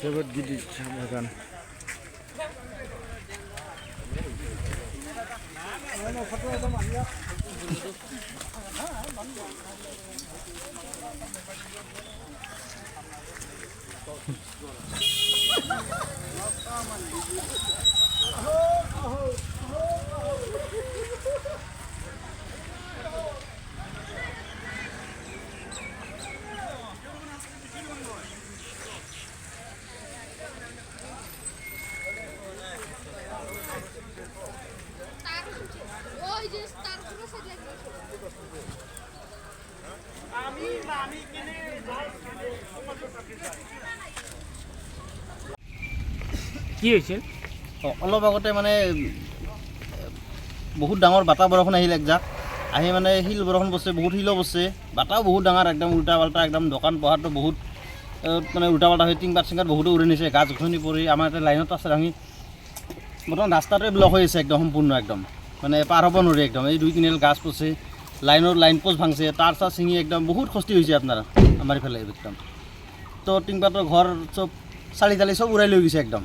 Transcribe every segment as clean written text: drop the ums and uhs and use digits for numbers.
Dapat gidi makan. কি হৈছিল? অলপ আগতে মানে বহুত ডাঙৰ বাটা বৰষুণ আহিল একজাক আহি মানে শিল বৰষুণ পৰছে বহুত শিলো পৰছে বাটাও বহুত ডাঙৰ একদম উল্টা পাল্টা একদম দোকান পোহাৰটো বহুত মানে উল্টা পাল্টা হৈ টিং পাত চিংপাত বহুতো উৰি নিছে গাছ গছনি পৰি আমাৰ এটা লাইনত আছে ভাঙি বৰ্তমান ৰাস্তাটোৱে ব্লক হৈ আছে একদম সম্পূৰ্ণ একদম মানে পাৰ হ'ব নোৱাৰি একদম এই 2-3 গাছ পৰছে লাইন পোষ্ট ভাঙছে তাৰ চাৰ ছিঙি একদম বহুত ক্ষতি হৈছে আপোনাৰ আমাৰ ইফালে একদম তো টিং পাতৰ ঘৰ চব চালি তালি চব উৰাই লৈ গৈছে একদম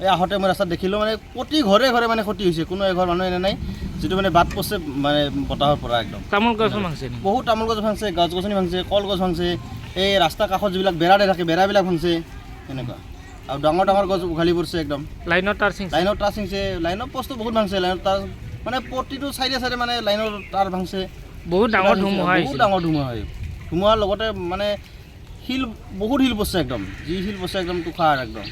এই আহোঁতে মই ৰাস্তাত দেখিলোঁ মানে প্ৰতি ঘৰে ঘৰে মানে ক্ষতি হৈছে কোনো এঘৰ মানুহ এনে নাই যিটো মানে বাট পৰছে মানে বতাহৰ পৰা একদম তামোল গছ ভাঙছে বহুত তামোল গছ ভাঙছে গছ গছনি ভাঙছে কলগছ ভাঙছে এই ৰাস্তা কাষত যিবিলাক বেৰা দি থাকে বেৰাবিলাক ভাঙছে এনেকুৱা আৰু ডাঙৰ ডাঙৰ গছ উঘালি পৰিছে একদম লাইনৰ তাৰ চিংছে লাইনৰ পোষ্টটো বহুত ভাঙছে লাইনৰ তাৰ মানে প্ৰতিটো চাইডে মানে লাইনৰ তাৰ ভাঙছে বহুত ডাঙৰ ধুমুহা হয় ধুমুহাৰ লগতে মানে শিল বহুত শিল পৰছে একদম যি শিল পৰছে একদম তুষাৰ একদম